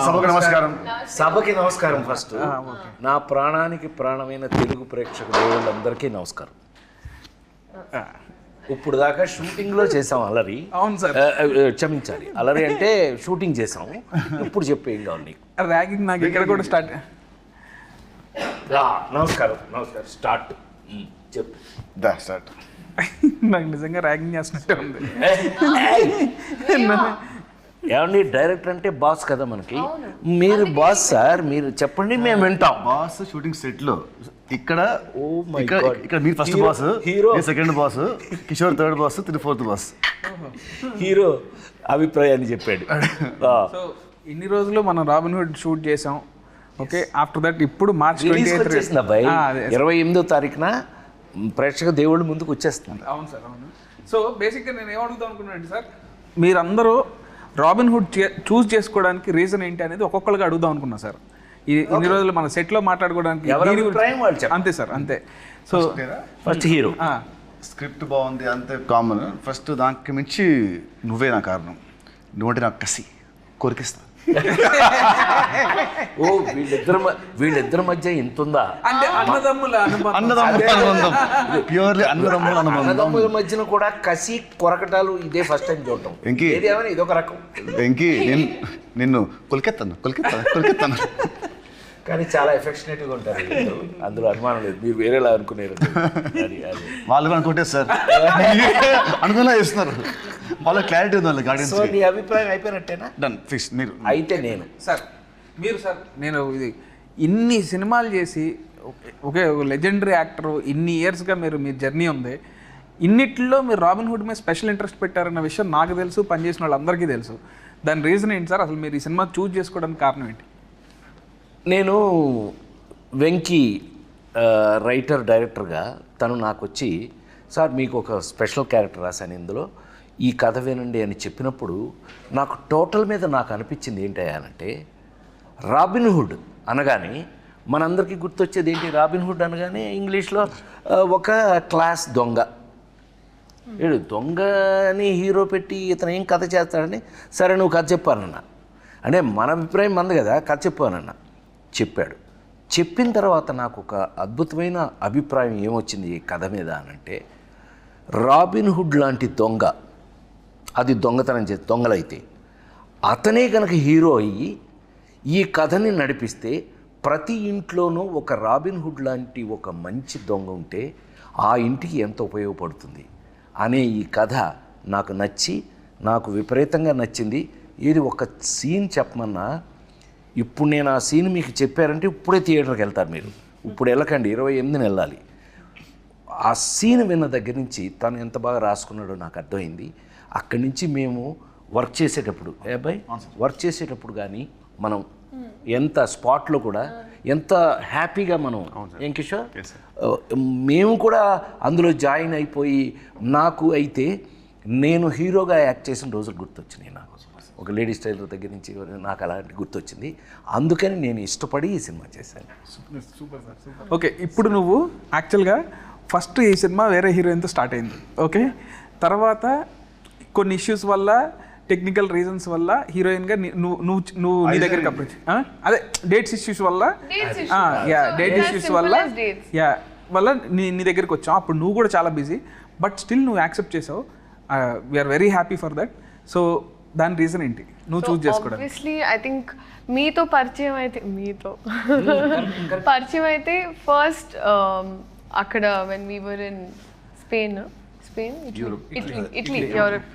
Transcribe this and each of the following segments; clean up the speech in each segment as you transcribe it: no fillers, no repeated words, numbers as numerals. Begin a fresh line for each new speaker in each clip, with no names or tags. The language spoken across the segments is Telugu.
సభకి నమస్కారం. ఫస్ట్ నా ప్రాణానికి ప్రాణమైన తెలుగు ప్రేక్షక దేవుళ్ళందరికీ నమస్కారం. ఇప్పుడు దాకా షూటింగ్లో చేసాం అలరి.
అవును సార్,
క్షమించాలి, అలరి అంటే షూటింగ్ చేసాం. ఇప్పుడు చెప్పు ఏం కావాలి నీకు?
ర్యాగింగ్ నాకు ఇక్కడ కూడా స్టార్ట్.
నమస్కారం నమస్కారం. స్టార్ట్ చెప్పు.
స్టార్ట్.
నాకు నిజంగా ర్యాగింగ్ చేస్తున్నట్టే ఉంది.
ఏమండి, డైరెక్టర్ అంటే బాస్ కదా మనకి. మీరు బాస్ సార్, మీరు చెప్పండి మేము వింటాం.
బాస్ షూటింగ్ సెట్ లో ఇక్కడ
God.
ఇక్కడ మీరు first boss,
hero
second boss, Kishore third boss, fourth boss.
Hero అభిప్రాయాన్ని చెప్పాడు.
సో ఇన్ని రోజులు మనం రాబిన్ హుడ్ షూట్ చేసాం. ఓకే, ఆఫ్టర్ దట్ ఇప్పుడు మార్చ్ 28
అబ్బాయి 28వ తారీఖున ప్రేక్షక దేవుళ్ళు ముందుకు వచ్చేస్తుంది.
అవును సార్, అవును. సో బేసిక్గా నేను ఏమడుగుతాం అనుకున్నాను సార్, మీరందరూ రాబిన్ హుడ్ చూస్ చేసుకోవడానికి రీజన్ ఏంటి అనేది ఒక్కొక్కరికి అడుగుదాం అనుకున్నా సార్. ఇన్ని రోజులు మన సెట్లో మాట్లాడుకోవడానికి అంతే సార్, అంతే. సో
ఫస్ట్ హీరో
స్క్రిప్ట్ బాగుంది అంతే కామన్. ఫస్ట్ దానికి మించి నువ్వే నా కారణం. నువ్వంటే నాకు కసి, కొరికిస్తా.
ఓ వీళ్ళిద్దరి మధ్య ఎంత ఉందా?
అంటే అన్నదమ్ముల
అనుబంధం, ప్యూర్లీ అన్నదమ్ముల అనుబంధం.
అన్నదమ్ముల మధ్యన కూడా కసి కొరకటాలు ఇదే ఫస్ట్ టైం చూడటం. ఏదేమైనా ఇదొక రకం.
వెంకీ నిన్ను కొలికెత్తాను
కానీ చాలా ఎఫెక్షనేట్గా ఉంటారు అందులో, అనుమానం లేదు. మీరు వేరేలా అనుకునేరు.
వాళ్ళు కూడా అనుకుంటే సార్ అనుకున్నా చేస్తున్నారు. వాళ్ళ క్లారిటీ ఉంది వాళ్ళ గార్డెన్స్.
సో నీ అభిప్రాయం అయిపోయినట్టేనా?
Done, fix. మీరు
అయితే నేను
సార్, మీరు సార్, నేను ఇది ఇన్ని సినిమాలు చేసి ఒకే లెజెండరీ యాక్టర్, ఇన్ని ఇయర్స్గా మీ జర్నీ ఉంది. ఇన్నిట్లో మీరు రాబిన్ హుడ్ మీద స్పెషల్ ఇంట్రెస్ట్ పెట్టారన్న విషయం నాకు తెలుసు, పనిచేసిన వాళ్ళందరికీ తెలుసు. దాని రీజన్ ఏంటి సార్? అసలు మీరు ఈ సినిమా చూస్ చేసుకోవడానికి కారణం ఏంటి?
నేను వెంకీ రైటర్ డైరెక్టర్గా తను నాకు వచ్చి, సార్ మీకు ఒక స్పెషల్ క్యారెక్టర్ రాశాను ఇందులో, ఈ కథ వినండి అని చెప్పినప్పుడు నాకు టోటల్ మీద నాకు అనిపించింది ఏంటంటే, రాబిన్ హుడ్ అనగానే మనందరికీ గుర్తొచ్చేది ఏంటి? రాబిన్ హుడ్ అనగానే ఇంగ్లీష్లో ఒక క్లాస్ దొంగ. వీడు దొంగని హీరో పెట్టి ఇతను ఏం కథ చేస్తాడని, సరే నువ్వు కథ చెప్పానన్నా అంటే మన అభిప్రాయం మంది కదా, కథ చెప్పానన్నా. చెప్పాడు. చెప్పిన తర్వాత నాకు ఒక అద్భుతమైన అభిప్రాయం ఏమొచ్చింది ఈ కథ మీద అనంటే, రాబిన్ హుడ్ లాంటి దొంగ, అది దొంగతనం చేసి దొంగలైతే అతనే కనుక హీరో అయ్యి ఈ కథని నడిపిస్తే ప్రతి ఇంట్లోనూ ఒక రాబిన్ హుడ్ లాంటి ఒక మంచి దొంగ ఉంటే ఆ ఇంటికి ఎంత ఉపయోగపడుతుంది అనే ఈ కథ నాకు నచ్చి, నాకు విపరీతంగా నచ్చింది. ఏది ఒక సీన్ చెప్పమన్నా, ఇప్పుడు నేను ఆ సీన్ మీకు చెప్పారంటే ఇప్పుడే థియేటర్కి వెళ్తారు మీరు. ఇప్పుడు వెళ్ళకండి, 28న వెళ్ళాలి. ఆ సీన్ విన్న దగ్గర నుంచి తను ఎంత బాగా రాసుకున్నాడో నాకు అర్థమైంది. అక్కడి నుంచి మేము వర్క్ చేసేటప్పుడు వర్క్ చేసేటప్పుడు కానీ మనం ఎంత స్పాట్లో కూడా ఎంత హ్యాపీగా మనం, ఏం కిషోర్, మేము కూడా అందులో జాయిన్ అయిపోయి, నాకు అయితే నేను హీరోగా యాక్ట్ చేసిన రోజులు గుర్తొచ్చినాయి. నాకు ఒక లేడీ స్టైలర్ దగ్గర నుంచి నాకు అలాంటి గుర్తొచ్చింది. అందుకని నేను ఇష్టపడి ఈ సినిమా చేశాను.
Super sir, super. ఓకే, ఇప్పుడు నువ్వు యాక్చువల్గా ఫస్ట్ ఈ సినిమా వేరే హీరోయిన్తో స్టార్ట్ అయింది. ఓకే, తర్వాత కొన్ని ఇష్యూస్ వల్ల, టెక్నికల్ రీజన్స్ వల్ల హీరోయిన్గా నువ్వు నీ దగ్గరికి అప్రోచ్, అదే డేట్స్ ఇష్యూస్ వల్ల, డేట్ ఇష్యూస్ వల్ల నీ దగ్గరికి వచ్చావు. అప్పుడు నువ్వు కూడా చాలా బిజీ, బట్ స్టిల్ నువ్వు యాక్సెప్ట్ చేసావు. We are very happy for that. So దాని రీజన్ ఏంటి నువ్వు చూస్ చేసుకోవడం?
ఆబ్వియస్లీ ఐ థింక్ మీతో పరిచయం అయితే ఫస్ట్ అక్కడ when we were in Spain, Italy, Europe,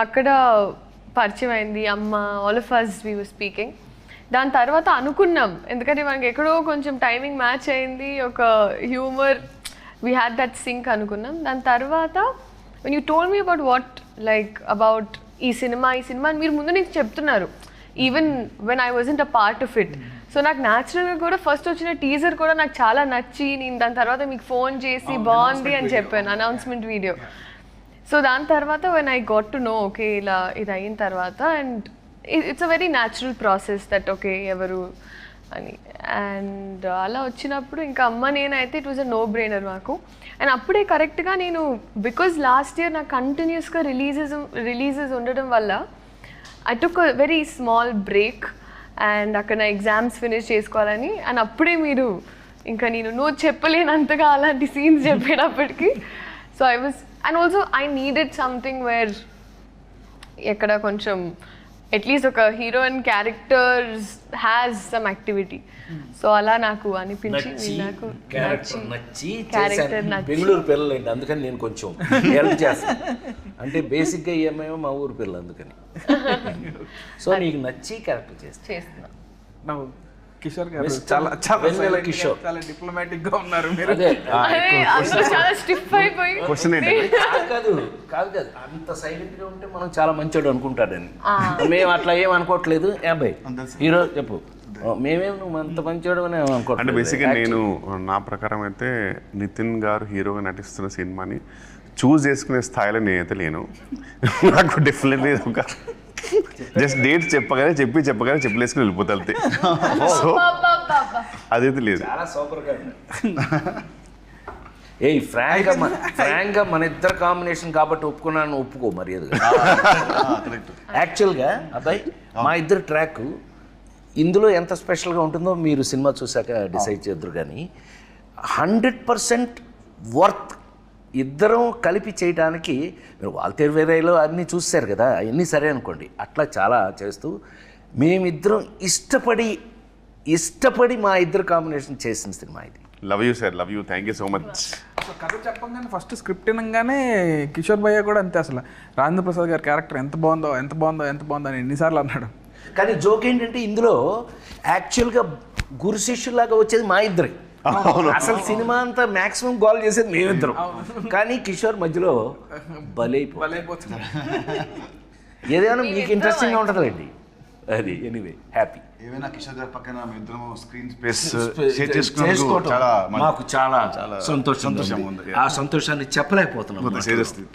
అక్కడ పరిచయం అయింది. అమ్మ, all of us we were speaking. దాని తర్వాత అనుకున్నాం, ఎందుకంటే మనకి ఎక్కడో కొంచెం టైమింగ్ మ్యాచ్ అయింది, ఒక humour, we had that sync అనుకున్నాం. దాని తర్వాత when you told me about what like about ఈ సినిమా మీరు ముందు నుంచి చెప్తున్నారు, even when I wasn't a part of it. So నాకు న్యాచురల్గా కూడా ఫస్ట్ వచ్చిన టీజర్ కూడా నాకు చాలా నచ్చి, నేను దాని తర్వాత మీకు ఫోన్ చేసి బాగుంది అని చెప్పాను, అనౌన్స్మెంట్ వీడియో. సో దాని తర్వాత when I got to know, okay ఇలా ఇది అయిన తర్వాత, and it's a very natural process that okay ఎవరు అని. అండ్ అలా వచ్చినప్పుడు ఇంకా అమ్మ నేనైతే it was a no brainer మాకు. అండ్ అప్పుడే కరెక్ట్గా నేను, బికాజ్ లాస్ట్ ఇయర్ నాకు కంటిన్యూస్గా రిలీజెస్ ఉండడం వల్ల I took a very small break and అక్కడ నా ఎగ్జామ్స్ ఫినిష్ చేసుకోవాలని అండ్ అప్పుడే మీరు ఇంకా నువ్వు చెప్పలేనంతగా అలాంటి సీన్స్ చెప్పేటప్పటికి so I was and also I needed something where ఎక్కడ కొంచెం అట్లీస్ట్ ఒక heroine characters has some activity so అలా నాకు అనిపించి నాకు
నచ్చి
క్యారెక్టర్
బెంగళూరు పిల్లలండి అందుకని నేను కొంచెం హెల్ప్ చేస్తాను అంటే బేసిక్గా ఏమేమో మా ఊరు పిల్లలు అందుకని సో నీకు నచ్చి క్యారెక్టర్
చేస్తున్నా
కిషోర్ గారు చాలా చాలా
వెన్నెల కిషోర్.
చాలా డిప్లొమాటిక్ గా ఉన్నారు మీరు.
అదే
అందరూ చాలా స్టిఫ్ అయిపోయి
క్వశ్చన్ ఏంటి
కాదు అంత సైలెంట్ గా ఉంటే మనం చాలా మంచోడు అనుకుంటాడని మేము అట్లా ఏం అనుకోవట్లేదు అబ్బాయి హీరో చెప్పు మేమేం నువ్వు అంత మంచోడు అని
అంటే
అనుకోవట్లేదు
బేసిక్గా నేను నా ప్రకారం అయితే నితిన్ గారు హీరోగా నటిస్తున్న సినిమాని చూస్ చేసుకునే స్థాయిలో నేనైతే లేను. నాకు డెఫినెట్లీ ఒక జస్ట్ డేట్స్ చెప్పగానే చెప్పలేసుకుని వెళ్ళిపోతా అంతే. సో అదైతే లేదు.
చాలా సూపర్ గా ఏయ్ ఫ్రాంక్గా మన ఇద్దరు కాంబినేషన్ కాబట్టి ఒప్పుకున్నాను ఒప్పుకో మర్యాదగా. యాక్చువల్గా అబ్బాయి మా ఇద్దరు ట్రాక్ ఇందులో ఎంత స్పెషల్గా ఉంటుందో మీరు సినిమా చూసాక డిసైడ్ చేద్దరు కానీ 100% వర్త్ ఇద్దరం కలిపి చేయడానికి మీరు వాల్తేరు వేరేలో అన్నీ చూశారు కదా అవన్నీ సరే అనుకోండి అట్లా చాలా చేస్తూ మేమిద్దరం ఇష్టపడి మా ఇద్దరు కాంబినేషన్ చేసిన సినిమా ఇది.
Love you sir, love you, thank you so much.
కథ చెప్పంగానే ఫస్ట్ స్క్రిప్ట్ వినగానే కిషోర్ భయ్య కూడా అంతే అసలు రాజేంద్ర ప్రసాద్ గారి క్యారెక్టర్ ఎంత బాగుందో అని ఎన్నిసార్లు అన్నాడు.
కానీ జోక్ ఏంటంటే ఇందులో యాక్చువల్గా గురు శిష్యులాగా వచ్చేది మా ఇద్దరే. అసలు సినిమా అంతా మాక్సిమం గోల్ చేసేది మేమిద్దరం. కానీ కిషోర్ మధ్యలో
బలైపోతుంది.
ఏదైనా మీకు ఇంట్రెస్టింగ్గా ఉంటుందండి అది. ఎనీవే హ్యాపీ
ఏమైనా కిషోర్ గారి పక్కన మేము ఇద్దరం స్క్రీన్ స్పేస్ షేర్ చేసుకున్నందుకు చాలా
మాకు చాలా
సంతోషం ఉంది.
ఆ సంతోషాన్ని చెప్పలేకపోతున్నాం.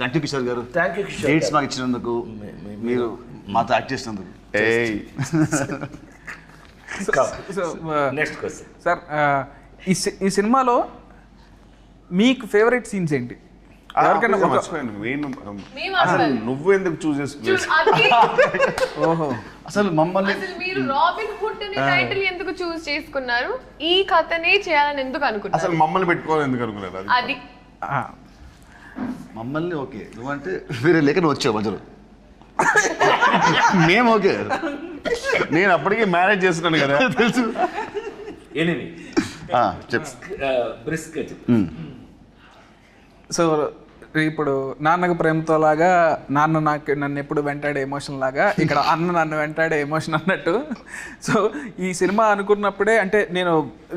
థ్యాంక్ యూ కిషోర్ గారు.
Thank you Kishore.
డేట్స్ మాకు ఇచ్చినందుకు, మీరు మాతో యాక్ట్ చేసినందుకు.
నెక్స్ట్ క్వశ్చన్
సార్, ఈ సినిమాలో మీకు ఫేవరెట్ సీన్స్ ఏంటి? ఎవరికైనా
అసలు నువ్వు ఎందుకు చూస్
ఓహో
అసలు మమ్మల్ని
మీరు రాబిన్ హుడ్ అనే టైటిల్ ఎందుకు చూస్ చేసుకున్నారు? ఈ కథనే చేయాలని ఎందుకు అనుకున్నారు?
అసలు మమ్మల్ని పెట్టుకోవాలి ఎందుకు అనుకున్నారు?
అది
మమ్మల్ని ఓకే నువ్వంటే వేరే లేక నువ్వు వచ్చావు మధ్యలో. మేము ఓకే,
నేను అప్పటికే మ్యారేజ్ చేస్తున్నాను కదా
తెలుసు.
ఎనిమి
చెప్పు.
బ్రిస్క్
సో ఇప్పుడు నాన్నకు ప్రేమతో లాగా నాన్న నన్ను ఎప్పుడు వెంటాడే ఎమోషన్ లాగా ఇక్కడ అన్న నన్ను వెంటాడే ఎమోషన్ అన్నట్టు. సో ఈ సినిమా అనుకున్నప్పుడే అంటే నేను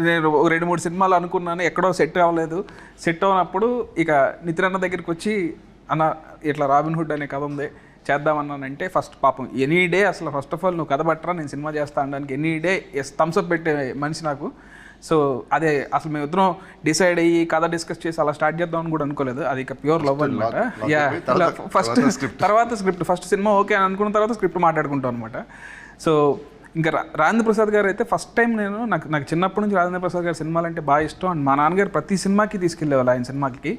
2-3 సినిమాలు అనుకున్నాను, ఎక్కడో సెట్ అవ్వలేదు. సెట్ అవ్వనప్పుడు ఇక నితిన్ అన్న దగ్గరికి వచ్చి అన్న ఇట్లా రాబిన్ హుడ్ అనే కథ ఉంది చేద్దామన్నానంటే ఫస్ట్ పాపం ఎనీ డే అసలు ఫస్ట్ ఆఫ్ ఆల్ నువ్వు కథ పట్టరా నేను సినిమా చేస్తా అనడానికి ఎనీ డే థమ్స్అప్ పెట్టే మనిషి నాకు. సో అదే అసలు మేము ఇద్దరం డిసైడ్ అయ్యి కథ డిస్కస్ చేసి అలా స్టార్ట్ చేద్దామని కూడా అనుకోలేదు. అది ఇక ప్యూర్ లవ్ అనమాట. తర్వాత స్క్రిప్ట్ ఫస్ట్ సినిమా ఓకే అని అనుకున్న తర్వాత స్క్రిప్ట్ మాట్లాడుకుంటాం అనమాట. సో ఇంకా రాజేంద్ర ప్రసాద్ గారు అయితే ఫస్ట్ టైం నాకు చిన్నప్పటి నుంచి రాజేంద్ర ప్రసాద్ గారి సినిమాలు అంటే బాగా ఇష్టం. అండ్ మా నాన్నగారు ప్రతి సినిమాకి తీసుకెళ్ళేవాళ్ళు ఆయన సినిమాకి.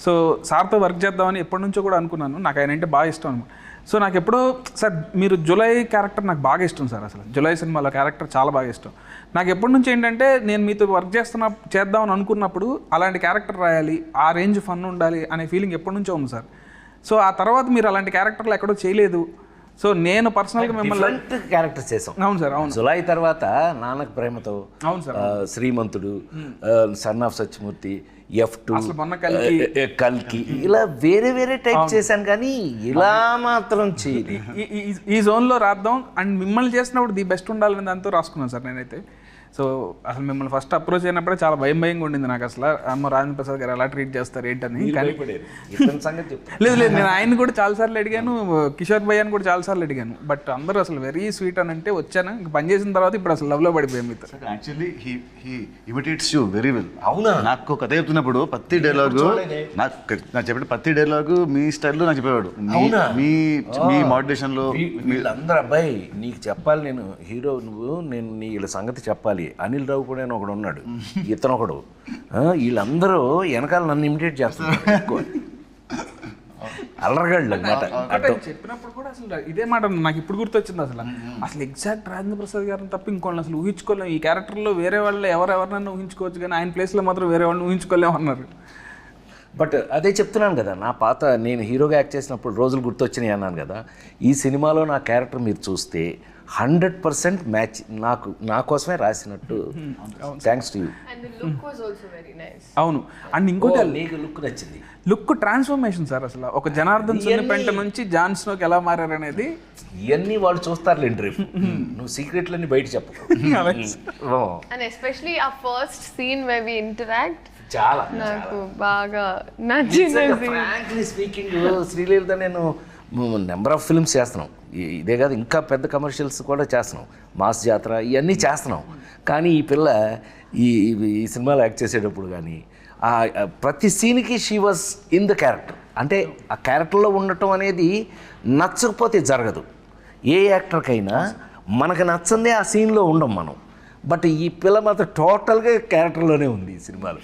సో సార్తో వర్క్ చేద్దామని ఎప్పటి నుంచో కూడా అనుకున్నాను. నాకు ఆయన అంటే బాగా ఇష్టం అనమాట. సో నాకు ఎప్పుడో సార్ మీరు జులై క్యారెక్టర్ నాకు బాగా ఇష్టం సార్. అసలు జులై సినిమాలో క్యారెక్టర్ చాలా బాగా ఇష్టం నాకు. ఎప్పటి నుంచి ఏంటంటే నేను మీతో వర్క్ చేద్దామని అనుకున్నప్పుడు అలాంటి క్యారెక్టర్ రాయాలి, ఆ రేంజ్ ఫన్ ఉండాలి అనే ఫీలింగ్ ఎప్పటి నుంచో ఉంది సార్. సో ఆ తర్వాత మీరు అలాంటి క్యారెక్టర్లు ఎక్కడో చేయలేదు. సో నేను పర్సనల్గా మిమ్మల్ని
క్యారెక్టర్ చేసాం.
అవును సార్, అవును.
జులై తర్వాత నాన్నకు ప్రేమతో,
అవును sir,
Srimanthudu, son of Satyamurthy, F2, కల్కి, ఇలా వేరే టైప్ చేశాను కానీ ఇలా మాత్రం చేయలేదు.
ఈ జోన్లో రాద్దాం అండ్ మిమ్మల్ని చేసినప్పుడు ది బెస్ట్ ఉండాలని దాంతో రాసుకున్నాను సార్ నేనైతే. సో అసలు మిమ్మల్ని ఫస్ట్ అప్రోచ్ అయినప్పుడే చాలా భయంగా ఉండింది నాకు. అసలు అమ్మ రాజేంద్ర ప్రసాద్ గారు ఎలా ట్రీట్ చేస్తారు ఏంటని. లేదు నేను ఆయన కూడా చాలాసార్లు అడిగాను, కిషోర్ భయ్యాని కూడా చాలాసార్లు అడిగాను. బట్ అందరూ అసలు వెరీ స్వీట్ అని అంటే వచ్చాను. ఇంక పని చేసిన తర్వాత ఇప్పుడు అసలు లవ్లో పడిపోయాం మీతో.
Actually he imitates you very well.
అవునా?
నాకు కథ చెప్తున్నప్పుడు ప్రతి డైలాగు నాకు చెప్పిన ప్రతి డైలాగు మీ స్టైల్లో నాకు చెప్పేవాడు. మీ మాడ్యులేషన్లో
వీళ్ళందరూ అబ్బాయి నీకు చెప్పాలి, నేను హీరో నువ్వు, నేను వీళ్ళ సంగతి చెప్పాలి. అనిల్ రావు కూడా ఒకడు ఉన్నాడు, ఇతను ఒకడు, వీళ్ళందరూ వెనకాల నన్ను ఇమిటేట్ చేస్తున్నారు. అల్లరగాళ్ళు అనమాట.
అంటే చెప్పినప్పుడు కూడా అసలు ఇదే మాట నాకు ఇప్పుడు గుర్తొచ్చింది. అసలు ఎగ్జాక్ట్ రాజేంద్ర ప్రసాద్ గారిని తప్ప ఇంకోళ్ళని అసలు ఊహించుకోలేము. ఈ క్యారెక్టర్లో వేరే వాళ్ళు ఎవరెవరినైనా ఊహించుకోవచ్చు, కానీ ఆయన ప్లేస్లో మాత్రం వేరే వాళ్ళని ఊహించుకోలేము అన్నారు.
బట్ అదే చెప్తున్నాను కదా, నా పాత నేను హీరోగా యాక్ట్ చేసినప్పుడు రోజులు గుర్తొచ్చినాయి అన్నాను కదా. ఈ సినిమాలో నా క్యారెక్టర్ మీరు చూస్తే 100% మ్యాచ్ నా కోసమే రాసినట్టు. Thanks to you.
And the look was also very nice.
అవును. అండ్ ఇంకోటి
నీకు లుక్ నచ్చింది.
Look transformation sir. అసలు ఒక జనార్దన్ సున్నిపెంట నుంచి జాన్ స్నోకి ఎలా మారారనేది
ఇవన్నీ వాళ్ళు చూస్తారులేండి రేపు. నువ్వు సీక్రెట్లన్నీ బయట చెప్పు.
And especially our first scene where we interact,
చాలా
నాకు బాగా నచ్చింది.
ఫ్రాంక్లీ స్పీకింగ్, శ్రీలీలతో నేను నెంబర్ ఆఫ్ ఫిల్మ్స్ చేస్తున్నాం. ఇదే కాదు, ఇంకా పెద్ద కమర్షియల్స్ కూడా చేస్తున్నాం, మాస్ జాతర ఇవన్నీ చేస్తున్నాం. కానీ ఈ పిల్ల ఈ సినిమాలో యాక్ట్ చేసేటప్పుడు కానీ ప్రతి సీన్కి she was in the character. అంటే ఆ క్యారెక్టర్లో ఉండటం అనేది నచ్చకపోతే జరగదు. ఏ యాక్టర్కైనా మనకు నచ్చందే ఆ సీన్లో ఉండం మనం. బట్ ఈ పిల్ల మాత్రం టోటల్గా క్యారెక్టర్లోనే ఉంది ఈ సినిమాలో.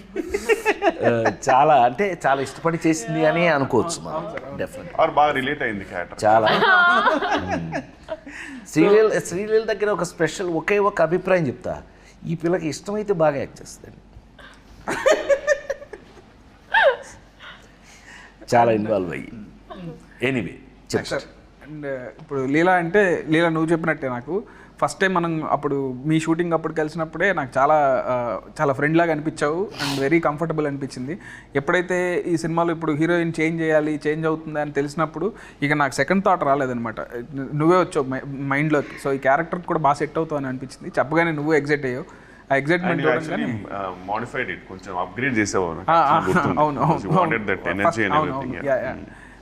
చాలా అంటే చాలా ఇష్టపడి చేసింది అని అనుకోవచ్చు మనం. డెఫినెట్
బాగా రిలేట్ అయింది క్యారెక్టర్
చాలా. శ్రీలీల దగ్గర ఒక స్పెషల్ ఒకే ఒక అభిప్రాయం చెప్తా, ఈ పిల్లకి ఇష్టమైతే బాగా యాక్ట్ చేస్తుంది. చాలా ఇన్వాల్వ్ అయ్యి. Anyway
sir. అండ్ ఇప్పుడు లీలా అంటే, లీలా నువ్వు చెప్పినట్టే నాకు ఫస్ట్ టైం మనం అప్పుడు మీ షూటింగ్ అప్పుడు కలిసినప్పుడే నాకు చాలా చాలా ఫ్రెండ్ లాగా అనిపించావు అండ్ వెరీ కంఫర్టబుల్ అనిపించింది. ఎప్పుడైతే ఈ సినిమాలో ఇప్పుడు హీరోయిన్ చేంజ్ అవుతుంది అని తెలిసినప్పుడు ఇక నాకు సెకండ్ థాట్ రాలేదనమాట. నువ్వే వచ్చావు మైండ్లోకి. సో ఈ క్యారెక్టర్ కూడా బాగా సెట్ అవుతావు అని అనిపించింది. చెప్పగానే నువ్వు ఎగ్జైట్ అయ్యావు. ఆ ఎగ్జైట్మెంట్
మోడిఫైడ్ ఇట్ కొంచెం అప్గ్రేడ్ చేసావు.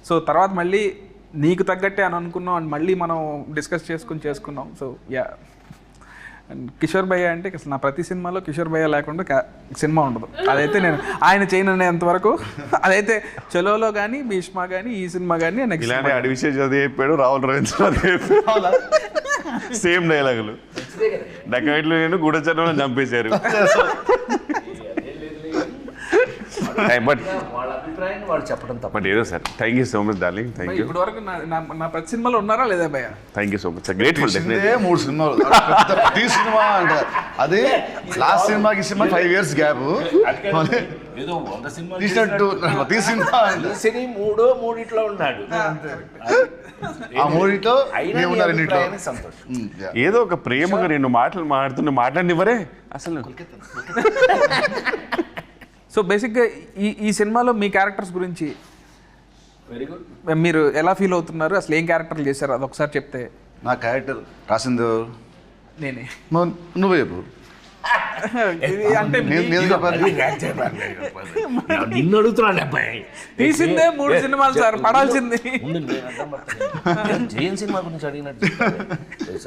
సో తర్వాత మళ్ళీ నీకు తగ్గట్టే అని అనుకున్నాం అండ్ మళ్ళీ మనం డిస్కస్ చేసుకున్నాం. So yeah. అండ్ కిషోర్ భయ్య అంటే అసలు నా ప్రతి సినిమాలో కిషోర్ భయ్య లేకుండా సినిమా ఉండదు. అదైతే నేను ఆయన చేయనంత వరకు అదైతే చలోలో కానీ, భీష్మ కానీ, ఈ సినిమా కానీ
ఇలాంటి అడివిషయం చదివి చెప్పాడు, రాహుల్ రవీంద్ర సేమ్ డైలాగులు. డకైట్లు నేను గూఢచర్మను చంపేశారు. బట్
వాళ్ళ అభిప్రాయాన్ని వాళ్ళు చెప్పడం తప్ప.
బట్ ఏదో sir, thank you so much darling. Thank you.
ఇప్పటి వరకు నా ప్రతి సినిమాలో ఉన్నారా లేదా భయ్య?
Thank you so much. Grateful.
3 సినిమాలు ప్రతి సినిమా అంటే అదే లాస్ట్ సినిమాకి 5 years గ్యాప్
ఏదో 100 సినిమాలు
తీసినట్టు ప్రతి సినిమా
సినీ మూడిట్లో ఉన్నాడు.
ఆ మూడిట్లో
అయినా నీ అభిప్రాయానికి సంతోషం.
ఏదో ఒక ప్రేమగా రెండు మాటలు మాట్లాడినివ్వరే అసలు.
సో బేసిక్గా ఈ సినిమాలో మీ క్యారెక్టర్స్ గురించి
వెరీ గుడ్.
మీరు ఎలా ఫీల్ అవుతున్నారు, అసలు ఏం క్యారెక్టర్లు చేశారు అది ఒకసారి చెప్తే.
నా క్యారెక్టర్ రాసింది
నేనే.
నువ్వే చెప్పు.
అంటే
నేను చెప్పాలి.
నిన్ను అడుగుతున్నాను అబ్బాయి.
తీసిందే 3 సినిమాలు సార్, పడాల్సింది.
జయన్ సినిమా గురించి అడిగినట్టు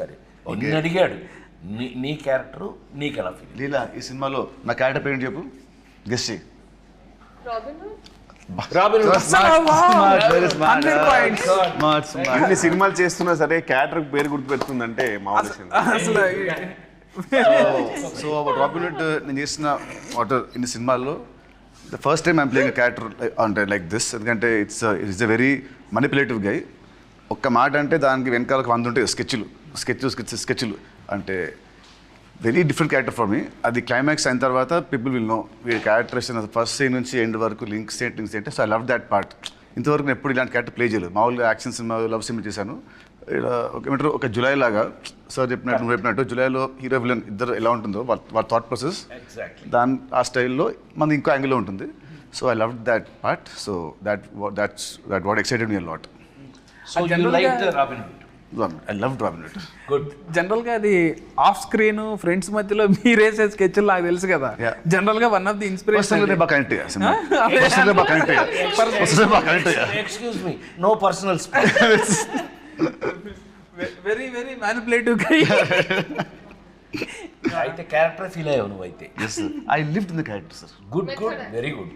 సరే నిన్ను అడిగాడు. నీ క్యారెక్టర్ నీకు ఎలా ఫీల్?
లీలా, ఈ సినిమాలో నా క్యారెక్టర్ పేరు చెప్పు, గెస్ చేయి.
అన్ని సినిమాలు చేస్తున్నా సరే క్యారెక్టర్ పేరు గుర్తు పెడుతుందంటే
అసలు.
సో రాబిన్ హుడ్ నేను చేసిన ఇన్ని సినిమాల్లో the first time I'm playing character అంటే లైక్ దిస్. ఎందుకంటే ఇట్స్ ఎ వెరీ మనిపులేటివ్ గై. ఒక్క మాట అంటే దానికి వెనకాల 100 ఉంటాయి స్కెచ్లు అంటే very different character for me. అది క్లైమాక్స్ అయిన తర్వాత పీపుల్ విల్ నో వీడి క్యారెక్టరేషన్ ఫస్ట్ సీన్ నుంచి ఎండ్ వరకు లింక్స్ ఏంటి. So I love that part. ఇంతవరకు నేను ఎప్పుడు ఇలాంటి క్యారెక్టర్ ప్లే చేయలేదు. మామూలుగా యాక్షన్ సినిమా, లవ్ సినిమా చేశాను. ఏమంటారు, ఒక జులై లాగా సార్ చెప్పినట్టు, నువ్వు చెప్పినట్టు జులైలో హీరో విలన్ ఇద్దరు ఎలా ఉంటుందో వాళ్ళ థాట్ ప్రాసెస్ దాని ఆ స్టైల్లో మనది ఇంకో యాంగిల్లో ఉంటుంది. So I love that part. So that's what excited me a lot.
So you liked Robin Hood?
I loved Robin Hood.
Good.
జనరల్గా అది ఆఫ్ స్క్రీన్ ఫ్రెండ్స్ మధ్యలో మీరేసే స్కెచ్లు నాకు తెలుసు కదా.
Yeah.
జనరల్గా one of the inspiration.
Personally బాగా కనెక్ట్ అయ్యా సినిమా. Personally బాగా కనెక్ట్ అయ్యా.
Excuse me, no personal space.
Very very manipulative guy.
అయితే క్యారెక్టర్ ఫీల్ అయ్యావు నువ్వు అయితే.
Yes, sir. I lived in the character, sir.
Good, very good.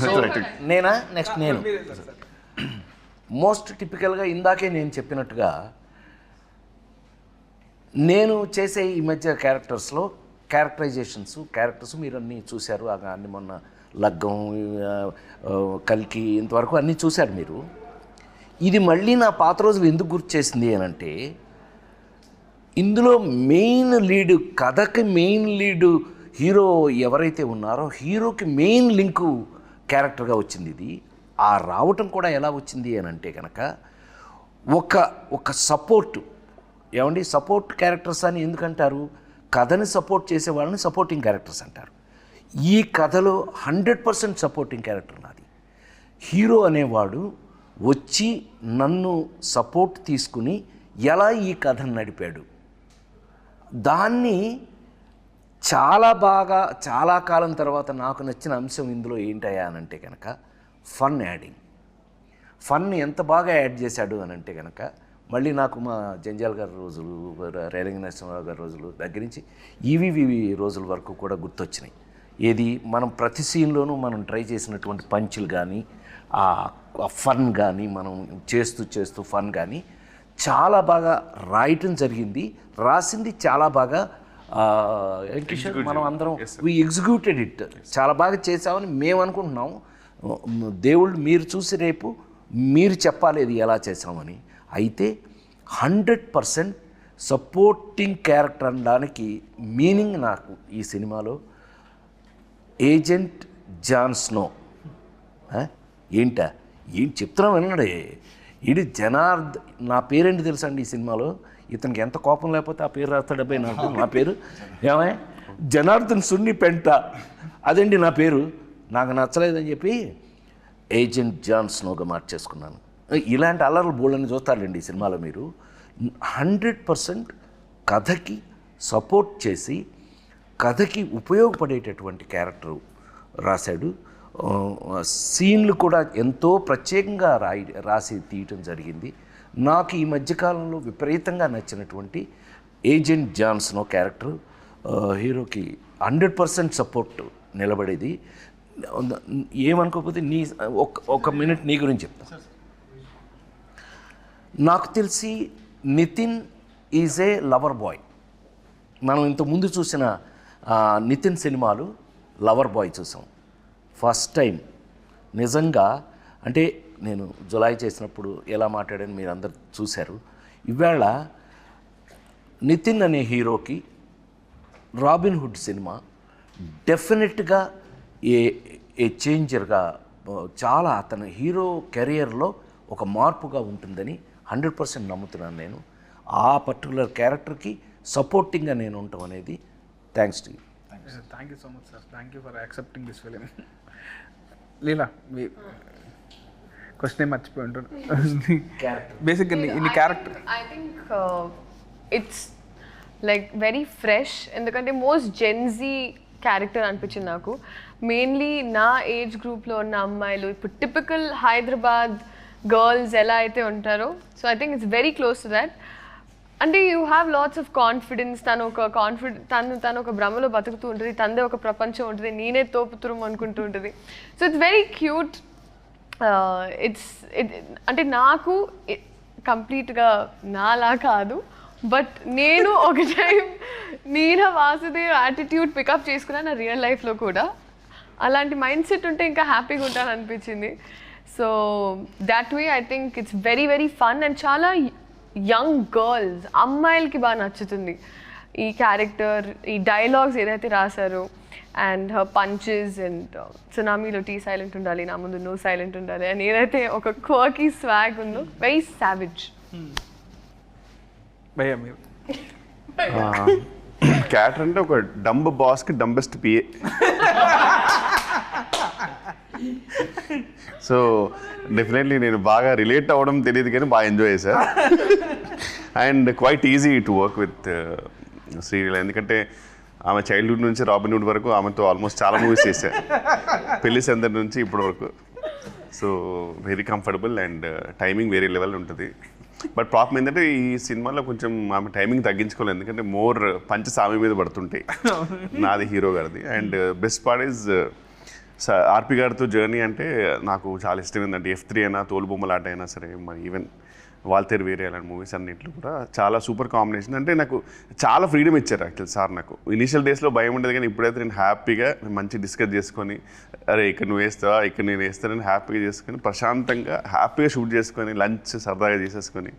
Correct.
నేనా నెక్స్ట్ నేను మోస్ట్ టిపికల్గా ఇందాకే నేను చెప్పినట్టుగా నేను చేసే ఈ మధ్య క్యారెక్టర్స్ మీరు అన్నీ చూశారు. అన్ని మొన్న లగ్గం, కల్కి ఇంతవరకు అన్నీ చూశారు మీరు. ఇది మళ్ళీ నా పాత రోజులు ఎందుకు గుర్తు చేసింది అని అంటే, ఇందులో మెయిన్ లీడు, కథకి మెయిన్ లీడు హీరో ఎవరైతే ఉన్నారో హీరోకి మెయిన్ లింకు క్యారెక్టర్గా వచ్చింది ఇది. ఆ రావటం కూడా ఎలా వచ్చింది అని అంటే కనుక ఒక సపోర్టు, ఏమండి సపోర్ట్ క్యారెక్టర్స్ అని ఎందుకంటారు? కథని సపోర్ట్ చేసే వాళ్ళని సపోర్టింగ్ క్యారెక్టర్స్ అంటారు. ఈ కథలో 100% సపోర్టింగ్ క్యారెక్టర్ నాది. హీరో అనేవాడు వచ్చి నన్ను సపోర్ట్ తీసుకుని ఎలా ఈ కథను నడిపాడు, దాన్ని చాలా బాగా చాలా కాలం తర్వాత నాకు నచ్చిన అంశం ఇందులో ఏంటయ్యా అని అంటే కనుక ఫన్ యాడింగ్. ఫన్ ఎంత బాగా యాడ్ చేశాడు అని అంటే కనుక మళ్ళీ నాకు మా జంజాల్ గారి రోజులు, రేలంగి నరసింహరావు గారి రోజులు దగ్గర నుంచి ఈవీవి రోజుల వరకు కూడా గుర్తొచ్చినాయి. ఏది మనం ప్రతి సీన్లోనూ మనం ట్రై చేసినటువంటి పంచులు కానీ, ఆ ఫన్ కానీ, మనం చేస్తూ ఫన్ కానీ చాలా బాగా రాయటం జరిగింది. రాసింది చాలా బాగా కిషోర్, మనం అందరం వీ ఎగ్జిక్యూటెడ్ ఇట్. చాలా బాగా చేసామని మేము అనుకుంటున్నాం. దేవుళ్ళు మీరు చూసి రేపు మీరు చెప్పాలి ఇది ఎలా చేసామని. అయితే 100% సపోర్టింగ్ క్యారెక్టర్ అనడానికి మీనింగ్ నాకు ఈ సినిమాలో ఏజెంట్ జాన్ స్నో. ఏంటా ఏం చెప్తున్నాం విన్నాడే, ఇది నా పేరేంటి తెలుసా అండి ఈ సినిమాలో? ఇతనికి ఎంత కోపం లేకపోతే ఆ పేరు రాస్తాడబ్బాయి నాకు. నా పేరు ఏమై జనార్దన్ సున్ని పెంట, అదండి నా పేరు. నాకు నచ్చలేదని చెప్పి ఏజెంట్ జాన్ స్నోగా మార్చేసుకున్నాను. ఇలాంటి అల్లర్లు బోళ్ళని చూస్తారండి ఈ సినిమాలో మీరు. 100% కథకి సపోర్ట్ చేసి కథకి ఉపయోగపడేటటువంటి క్యారెక్టర్ రాశాడు. సీన్లు కూడా ఎంతో ప్రత్యేకంగా రాసి తీయటం జరిగింది. నాకు ఈ మధ్యకాలంలో విపరీతంగా నచ్చినటువంటి ఏజెంట్ జాన్ స్నో క్యారెక్టర్ హీరోకి 100% సపోర్ట్ నిలబడేది. ఏమనుకోకపోతే ఒక మినిట్ నీ గురించి చెప్తా. నాకు తెలిసి Nithin is a lover boy. మనం ఇంతకుముందు చూసిన నితిన్ సినిమాలు లవర్ బాయ్ చూసాం. ఫస్ట్ టైం నిజంగా అంటే నేను జులై చేసినప్పుడు ఎలా మాట్లాడాను మీరు అందరు చూశారు. ఇవాళ నితిన్ అనే హీరోకి రాబిన్ హుడ్ సినిమా డెఫినెట్గా ఏ చేంజర్గా, చాలా అతని హీరో కెరియర్లో ఒక మార్పుగా ఉంటుందని 100% నమ్ముతున్నాను నేను. ఆ పర్టికులర్ క్యారెక్టర్కి సపోర్టింగ్గా నేను ఉండటం అనేది thanks to you.
Thank you so much sir. Thank you for accepting this film. Leela, me question మర్చిపోయి ఉంటాను. బేసిక్గా ఇన్ని character
I think it's like very fresh. ఎందుకంటే మోస్ట్ జెన్జీ క్యారెక్టర్ అనిపించింది నాకు. మెయిన్లీ నా ఏజ్ గ్రూప్లో ఉన్న అమ్మాయిలు, ఇప్పుడు టిపికల్ హైదరాబాద్ గర్ల్స్ ఎలా అయితే ఉంటారో, so I think it's very close to that. అంటే you have lots of confidence. తను ఒక భ్రమలో బతుకుతూ ఉంటుంది, తనదే ఒక ప్రపంచం ఉంటుంది, నేనే తోపుతురం అనుకుంటూ ఉంటుంది. So it's very cute. అంటే నాకు కంప్లీట్గా నాలా కాదు, బట్ నేను ఒక time Neena Vasudev attitude pick up చేసుకున్నాను నా రియల్ లైఫ్లో కూడా. అలాంటి మైండ్ సెట్ ఉంటే ఇంకా హ్యాపీగా ఉంటాను అనిపించింది. So that way I think it's very very fun and చాలా యంగ్ గర్ల్స్, అమ్మాయిలకి బాగా నచ్చుతుంది ఈ క్యారెక్టర్. ఈ డైలాగ్స్ ఏదైతే రాశారో అండ్ హర్ పంచెస్ అండ్ సునామీలో టీ సైలెంట్ ఉండాలి, నా ముందు నో సైలెంట్ ఉండాలి అని ఏదైతే ఒక క్వర్కీ స్వాగ్ ఉందో, వెరీ సావిజ్.
భయ్యా మీరు
క్యారెక్టర్ అంటే ఒక డంబ్ బాస్కి డంబెస్ట్ పిఏ. సో డెఫినెట్లీ నేను బాగా రిలేట్ అవ్వడం తెలియదు కానీ బాగా ఎంజాయ్ చేశా. And quiet easy to work with Sreeleela, ఎందుకంటే ఆమె చైల్డ్హుడ్ నుంచి రాబిన్హుడ్ వరకు ఆమెతో ఆల్మోస్ట్ చాలా మూవీస్ చేశా, పెళ్లి సందడి నుంచి ఇప్పటి వరకు. So very comfortable and timing వేరే లెవెల్ ఉంటుంది. బట్ ప్రాబ్లం ఏంటంటే ఈ సినిమాలో కొంచెం ఆమె టైమింగ్ తగ్గించుకోలేదు, ఎందుకంటే మోర్ పంచెస్ ఆమె మీద పడుతుంటాయి, నాది హీరో గారిది. అండ్ బెస్ట్ పార్ట్ ఈజ్ ఆర్పి గారితో జర్నీ అంటే నాకు చాలా ఇష్టం. ఏంటంటే F3 అయినా, తోలుబొమ్మలాట అయినా సరే, మరి ఈవెన్ వాల్తేరు వేరే అలాంటి మూవీస్ అన్నింటిలో కూడా చాలా సూపర్ కాంబినేషన్. అంటే నాకు చాలా ఫ్రీడమ్ ఇచ్చారు యాక్చువల్ సార్. నాకు ఇనీషియల్ డేస్లో భయం ఉండేది, కానీ ఇప్పుడైతే నేను హ్యాపీగా మంచి డిస్కస్ చేసుకొని, అరే ఇక్కడ నువ్వు వేస్తావా, ఇక్కడ నేను వేస్తానని హ్యాపీగా చేసుకొని, ప్రశాంతంగా హ్యాపీగా షూట్ చేసుకొని, లంచ్ సరదాగా చేసేసుకొని,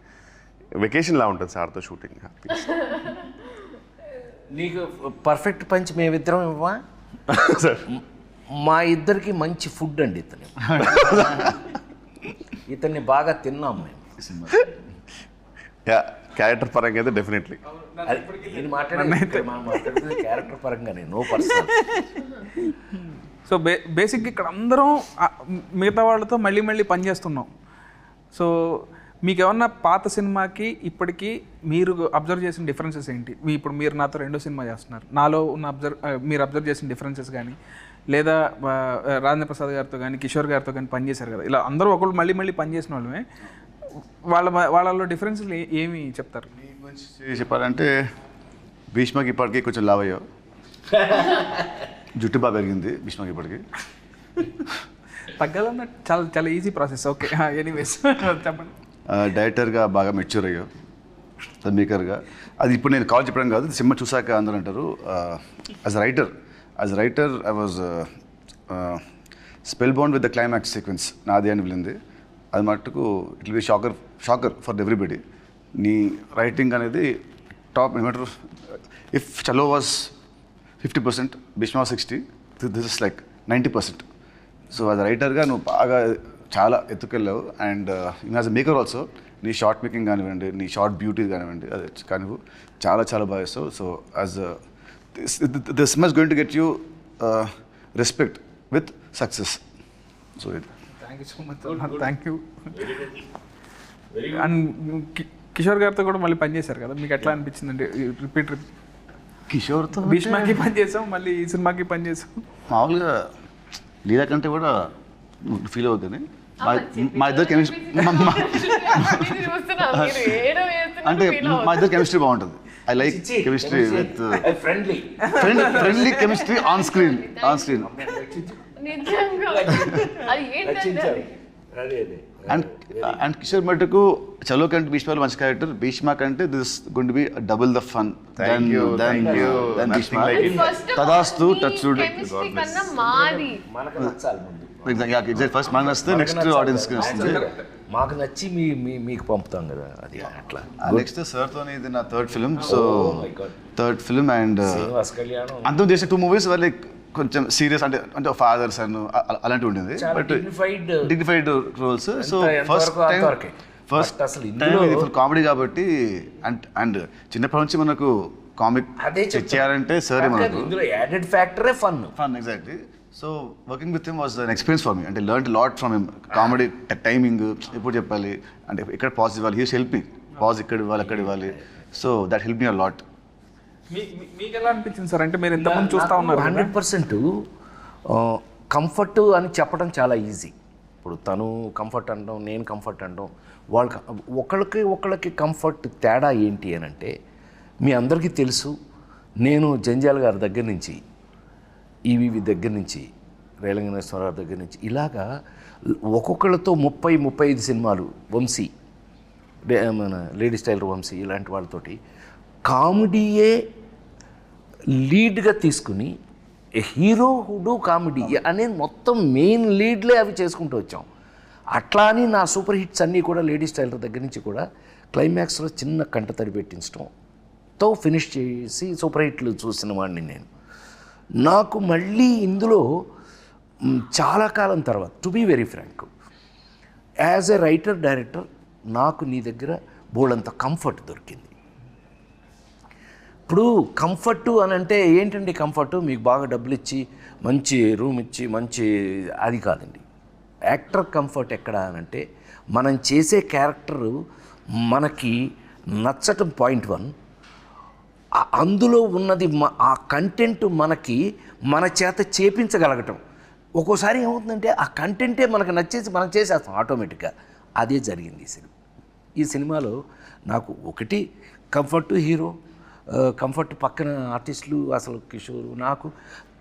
వెకేషన్లా ఉంటుంది సార్తో షూటింగ్ హ్యాపీగా.
నీకు పర్ఫెక్ట్ పంచ్ మేమిద్దరం ఇవ్వా
సార్?
మా ఇద్దరికి మంచి ఫుడ్ అండి ఇతన్ని బాగా తిన్నాం మేము.
క్యారెక్టర్ పరంగా అయితే డెఫినెట్లీ.
నేను మాట్లాడేది క్యారెక్టర్ పరంగానే, నో పర్సనల్.
సో బేసిక్గా ఇక్కడ అందరం మిగతా వాళ్ళతో మళ్ళీ మళ్ళీ పనిచేస్తున్నాం. సో మీకు ఏమన్నా పాత సినిమాకి ఇప్పటికీ మీరు అబ్జర్వ్ చేసిన డిఫరెన్సెస్ ఏంటి? ఇప్పుడు మీరు నాతో 2వ సినిమా చేస్తున్నారు, నాలో ఉన్న మీరు అబ్జర్వ్ చేసిన డిఫరెన్సెస్ కానీ, లేదా రాజేంద్ర ప్రసాద్ గారితో కానీ కిషోర్ గారితో కానీ పనిచేశారు కదా, ఇలా అందరూ ఒకళ్ళు మళ్ళీ మళ్ళీ పనిచేసిన వాళ్ళమే, వాళ్ళలో డిఫరెన్స్లు ఏమి చెప్తారు?
నీ గురించి చెప్పాలంటే భీష్మకి ఇప్పటికీ కొంచెం లావ్ అయ్యావు, జుట్టు బాగా పెరిగింది భీష్మకి ఇప్పటికి.
తగ్గాలన్న చాలా చాలా ఈజీ ప్రాసెస్. ఓకే, ఎనీవేస్ చెప్పండి.
డైరెక్టర్గా బాగా మెచ్యూర్ అయ్యావు, మేకర్గా. అది ఇప్పుడు నేను కాల్ చెప్పడం కాదు, సినిమా చూసాక అందరూ అంటారు. As writer I was spell bound with the climax sequence నాది అని వెళ్ళింది. అది మట్టుకు it will be shocker for everybody. నీ రైటింగ్ అనేది టాప్. ఏమంటారు, if Chalo was 50%, Bheeshma 60, this is like 90%. So as రైటర్గా నువ్వు బాగా చాలా ఎత్తుకెళ్ళావు. And as a maker also నీ షార్ట్ మేకింగ్ కానివ్వండి, నీ షార్ట్ బ్యూటీ కానివ్వండి, అది కానివ్వు చాలా చాలా బాగా చేస్తావు. సో యాజ్ దిస్ సినిమా is going to get you respect with success. So ఇది.
Thank you so much. Thank you. And Kishore గారితో కూడా మళ్ళీ పనిచేశారు కదా, మీకు ఎట్లా అనిపించిందండి? రిపీట్
కిషోర్తో
భీష్మకి పనిచేసాం, మళ్ళీ ఈ సినిమాకి పనిచేసాం.
మామూలుగా లీలా కంటే కూడా ఫీల్ అవుతుంది. మా ఇద్దరు కెమిస్ట్రీ అంటే మా ఇద్దరు కెమిస్ట్రీ బాగుంటుంది. I like chemistry with friendly chemistry on screen. And Kishore మటుకు చలో కంటే భీష్మలో మంచి క్యారెక్టర్, భీష్మ కంటే this going to be double the fun then Bheeshma. తదాస్తు టచ్ ఫస్ట్ మనకు వస్తే నెక్స్ట్ ఆడియన్స్కి వస్తుంది.
మాకు నచ్చి మీకు పంపుతాం కదా, అది అట్లా.
నెక్స్ట్ సార్తో ఇది నా third film. So third film and అంతం చేసిన 2 మూవీస్ లైక్ కొంచెం సీరియస్, అంటే ఫాదర్స్ అండ్ అలాంటివి ఉండింది, but dignified roles. So first అసలు ఫుల్ కామెడీ కాబట్టి. అండ్ చిన్నప్పటి నుంచి మనకు కామిక్ చేయాలంటే సరే మనకు
యాడెడ్ ఫ్యాక్టరే fun.
Exactly. So working with him was an experience for me. అంటే learn lot from him. Comedy timing ఎప్పుడు చెప్పాలి, అంటే ఎక్కడ పాజ్ ఇవ్వాలి, హీ హెల్ప్ మీ. పాజ్ ఇక్కడ ఇవ్వాలి, అక్కడ ఇవ్వాలి. So that help me a lot.
మీకు ఎలా అనిపించింది సార్? అంటే మీరు ఎంతమంది చూస్తూ ఉన్నారు?
100% కంఫర్ట్ అని చెప్పడం చాలా ఈజీ. ఇప్పుడు తను కంఫర్ట్ అంటాం, నేను కంఫర్ట్ అంటాం. ఒకళ్ళకి కంఫర్ట్ తేడా ఏంటి అని అంటే, మీ అందరికీ తెలుసు, నేను జంజాల్ గారి దగ్గర నుంచి, ఈవీవి దగ్గర నుంచి, రేలంగనేశ్వరరావు దగ్గర నుంచి, ఇలాగా ఒక్కొక్కళ్ళతో 30-35 సినిమాలు, వంశీ, మన లేడీస్ టైలర్ వంశీ, ఇలాంటి వాళ్ళతోటి కామెడీయే లీడ్గా తీసుకుని హీరో హుడు కామెడీ అనే మొత్తం మెయిన్ లీడ్లే అవి చేసుకుంటూ వచ్చాం. అట్లా అని నా సూపర్ హిట్స్ అన్నీ కూడా లేడీస్ టైలర్ దగ్గర నుంచి కూడా క్లైమాక్స్లో చిన్న కంట తడి పెట్టించడంతో ఫినిష్ చేసి సూపర్ హిట్లు చూసిన వాడిని నేను. నాకు మళ్ళీ ఇందులో చాలా కాలం తర్వాత, to be very frank, as a writer director నాకు నీ దగ్గర బోల్డంత కంఫర్ట్ దొరికింది. ఇప్పుడు కంఫర్టు అని అంటే ఏంటండి కంఫర్టు? మీకు బాగా డబ్బులు ఇచ్చి మంచి రూమ్ ఇచ్చి మంచి, అది కాదండి. యాక్టర్ కంఫర్ట్ ఎక్కడ అని అంటే, మనం చేసే క్యారెక్టరు మనకి నచ్చటం పాయింట్ 1, అందులో ఉన్నది ఆ కంటెంట్ మనకి మన చేత చేపించగలగటం. ఒక్కోసారి ఏమవుతుందంటే ఆ కంటెంటే మనకు నచ్చేసి మనం చేసేస్తాం ఆటోమేటిక్గా. అదే జరిగింది ఈ సినిమాలో. నాకు ఒకటి కంఫర్ట్ హీరో, కంఫర్ట్ పక్కన ఆర్టిస్టులు, అసలు కిషోర్, నాకు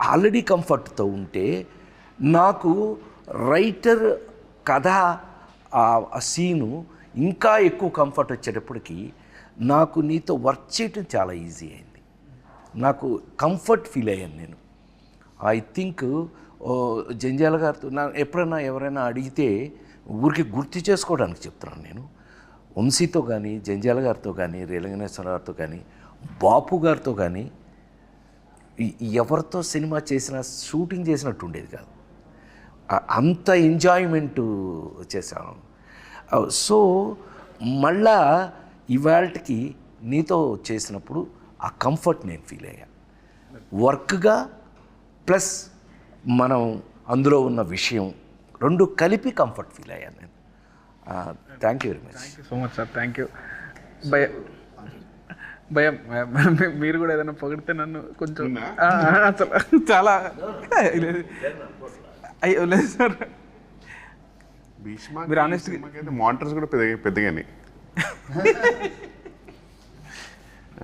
ఆల్రెడీ కంఫర్ట్తో ఉంటే, నాకు రైటర్ కథ ఆ సీను ఇంకా ఎక్కువ కంఫర్ట్ వచ్చేటప్పటికి నాకు నీతో వర్క్ చేయటం చాలా ఈజీ అయింది. నాకు కంఫర్ట్ ఫీల్ అయ్యాను నేను. ఐ థింక్ జంజాల గారితో ఎప్పుడైనా ఎవరైనా అడిగితే ఊరికి గుర్తు చేసుకోవడానికి చెప్తున్నాను నేను. వంశీతో కానీ, జంజాల గారితో కానీ, రేలంగనేశ్వర గారితో కానీ, బాపు గారితో కానీ ఎవరితో సినిమా చేసినా షూటింగ్ చేసినట్టు ఉండేది కాదు. అంత ఎంజాయ్మెంట్ చేశాను. సో మళ్ళా ఇవాళకి నీతో చేసినప్పుడు ఆ కంఫర్ట్ నేను ఫీల్ అయ్యా. వర్క్గా ప్లస్ మనం అందులో ఉన్న విషయం రెండు కలిపి కంఫర్ట్ ఫీల్ అయ్యాను నేను. Thank you very much.
Thank you so much sir. Thank you. భయం మీరు కూడా ఏదైనా పొగిడితే నన్ను కొంచెం అసలు చాలా అయ్యో లేదు సార్.
భీష్మ
మీరు honest
మానిటర్స్ కూడా పెద్దగానే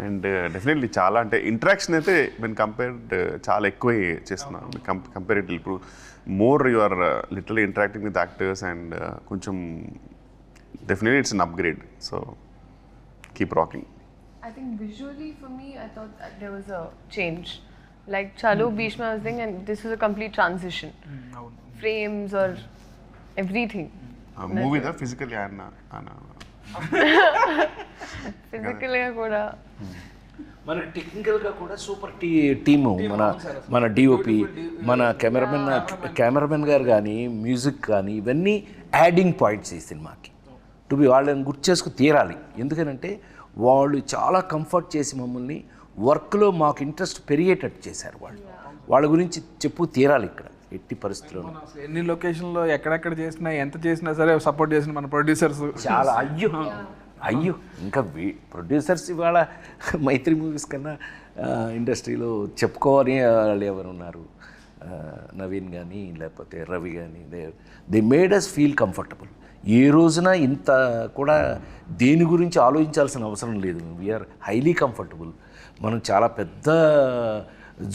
అండ్ డెఫినెట్లీ చాలా అంటే ఇంటరాక్షన్ అయితే నేను కంపేర్డ్ చాలా ఎక్కువ చేస్తున్నాను కంపేరిటివ్. ఇప్పుడు more you are literally interacting with actors and కొంచెం definitely it's an upgrade. So keep rocking.
I think visually for me, I thought that there was a change. Like Chalo Bhishma was thing, and this was a complete transition. Frames or everything.
మూవీదా ఫిజికల్లీ ఆయన
Physically కూడా.
మన టెక్నికల్గా కూడా సూపర్ టీము. మన డిఓపి, మన కెమెరామెన్ గారు కానీ, మ్యూజిక్ కానీ, ఇవన్నీ యాడింగ్ పాయింట్స్ ఈ సినిమాకి. టు బి వాళ్ళని గుర్తు చేసుకు తీరాలి. ఎందుకనంటే వాళ్ళు చాలా కంఫర్ట్ చేసి మమ్మల్ని వర్క్లో మాకు ఇంట్రెస్ట్ పెరిగేటట్టు చేశారు. వాళ్ళ గురించి చెప్పు తీరాలి ఇక్కడ ఎట్టి పరిస్థితుల్లో.
ఎన్ని లొకేషన్లో ఎక్కడెక్కడ చేసినా ఎంత చేసినా సరే సపోర్ట్ చేసిన మన ప్రొడ్యూసర్స్
చాలా అయ్యో ఇంకా ప్రొడ్యూసర్స్ ఇవాళ మైత్రి మూవీస్ కన్నా ఇండస్ట్రీలో చెప్పుకోవాలి వాళ్ళు ఎవరు ఉన్నారు. నవీన్ కానీ లేకపోతే రవి కానీ they made us feel comfortable. ఏ రోజున ఇంత కూడా దేని గురించి ఆలోచించాల్సిన అవసరం లేదు. We're highly comfortable. మనం చాలా పెద్ద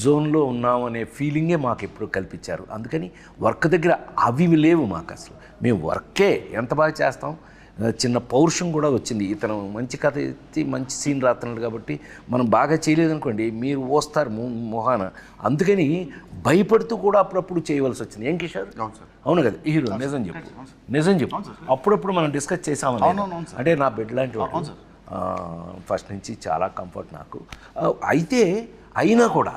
జోన్లో ఉన్నామనే ఫీలింగే మాకు ఎప్పుడు కల్పించారు. అందుకని వర్క్ దగ్గర అవి లేవు మాకు అసలు. మేము వర్కే ఎంత బాగా చేస్తాం. చిన్న పౌరుషం కూడా వచ్చింది. ఇతను మంచి కథ ఎత్తి మంచి సీన్ రాస్తున్నాడు కాబట్టి మనం బాగా చేయలేదనుకోండి మీరు వస్తారు మొహాన. అందుకని భయపడుతూ కూడా అప్పుడప్పుడు చేయవలసి వచ్చింది. ఏం కిషోర్? అవును కదా హీరో? నిజం చెప్పు. అప్పుడప్పుడు మనం డిస్కస్ చేసామని. అంటే నా బెడ్ లాంటి వాడు ఫస్ట్ నుంచి చాలా కంఫర్ట్ నాకు. అయితే అయినా కూడా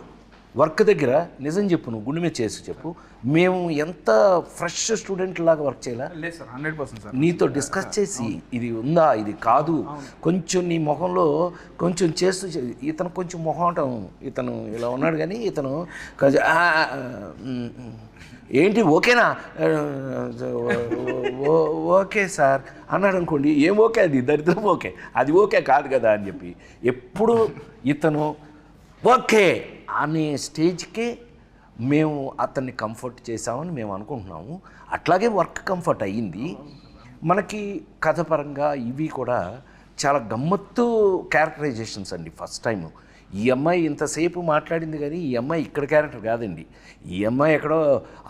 వర్క్ దగ్గర నిజం చెప్పు, నువ్వు గుండె మీద చేసి చెప్పు, మేము ఎంత ఫ్రెష్ స్టూడెంట్ లాగా వర్క్ చేయాలా?
లేదు సార్, 100% సార్.
నీతో డిస్కస్ చేసి ఇది ఉందా ఇది కాదు కొంచెం నీ మొహంలో కొంచెం చేస్తూ ఇతను కొంచెం మొహం ఇతను ఇలా ఉన్నాడు కానీ ఇతను కొంచెం ఏంటి ఓకేనా ఓకే సార్ అన్నాడు అనుకోండి. ఏం ఓకే అది దరిద్రం ఓకే, అది ఓకే కాదు కదా అని చెప్పి ఎప్పుడు ఇతను ఓకే అనే స్టేజ్కే మేము అతన్ని కంఫర్ట్ చేసామని మేము అనుకుంటున్నాము. అట్లాగే వర్క్ కంఫర్ట్ అయ్యింది మనకి. కథ పరంగా ఇవి కూడా చాలా గమ్మత్తు క్యారెక్టరైజేషన్స్ అండి. ఫస్ట్ టైం ఈ అమ్మాయి ఇంతసేపు మాట్లాడింది కానీ ఈ అమ్మాయి ఇక్కడ క్యారెక్టర్ కాదండి. ఈ అమ్మాయి ఎక్కడో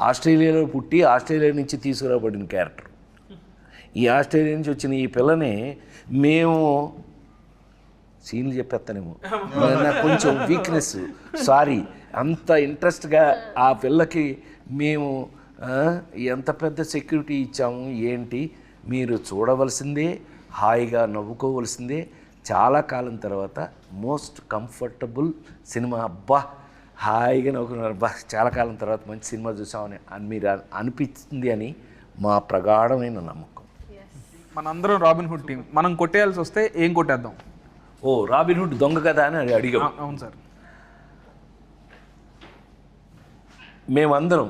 ఆస్ట్రేలియాలో పుట్టి ఆస్ట్రేలియా నుంచి తీసుకురాబడిన క్యారెక్టర్. ఈ ఆస్ట్రేలియా నుంచి వచ్చిన ఈ పిల్లని మేము సీన్లు చెప్పేస్తానేమో, నాకు కొంచెం వీక్నెస్, సారీ. అంత ఇంట్రెస్ట్గా ఆ పిల్లకి మేము ఎంత పెద్ద సెక్యూరిటీ ఇచ్చాము ఏంటి మీరు చూడవలసిందే, హాయిగా నవ్వుకోవలసిందే. చాలా కాలం తర్వాత మోస్ట్ కంఫర్టబుల్ సినిమా. అబ్బా హాయిగా నవ్వుకున్నారు, అబ్బా చాలా కాలం తర్వాత మంచి సినిమా చూసామని మీరు అనిపిస్తుంది అని మా ప్రగాఢమైన నమ్మకం.
మనందరం రాబిన్ హుడ్ టీం. మనం కొట్టేయాల్సి వస్తే ఏం కొట్టేద్దాం?
ఓ రాబిన్ హుడ్ దొంగ కదా అని అడిగాం.
అవును సార్.
మేమందరం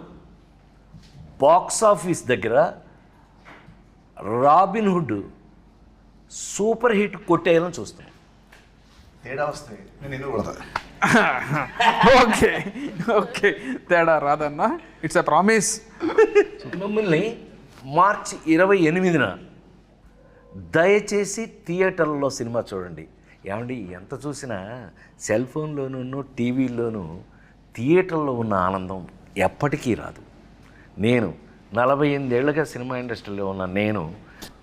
బాక్స్ ఆఫీస్ దగ్గర రాబిన్ హుడ్ సూపర్ హిట్ కొట్టేయాలని చూస్తాం.
తేడా వస్తాయి నేను ఎందుకు కొడతా?
ఓకే ఓకే, తేడా రాదన్నా, ఇట్స్ ఎ ప్రామిస్.
మిమ్మల్ని మార్చి 28న దయచేసి థియేటర్లో సినిమా చూడండి. ఏమండి ఎంత చూసినా సెల్ ఫోన్లోనూ టీవీల్లోనూ థియేటర్లో ఉన్న ఆనందం ఎప్పటికీ రాదు. నేను 48 ఏళ్ళుగా సినిమా ఇండస్ట్రీలో ఉన్న నేను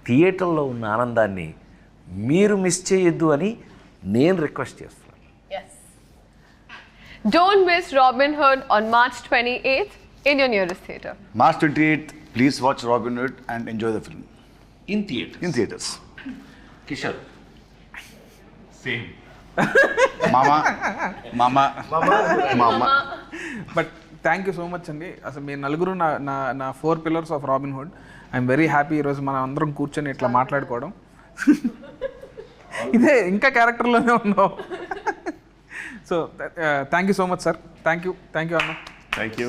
థియేటర్లో ఉన్న ఆనందాన్ని మీరు మిస్ చేయొద్దు అని నేను రిక్వెస్ట్ చేస్తున్నాను.
Yes. Don't miss Robin Hood on March 28th in your nearest theatre.
March 28th, please watch Robin Hood and enjoy the film
in theatre.
in theaters.
Kishore
Mama,
మా అమ్మ
but thank you so much అండి. అసలు మీ నలుగురు నా 4 pillars of robin hood. I'm very happy ఈరోజు మనం అందరం కూర్చొని ఇట్లా మాట్లాడుకోవడం. ఇదే ఇంకా క్యారెక్టర్లోనే ఉన్నావు. So thank you so much sir. Thank you అన్న.
Thank you.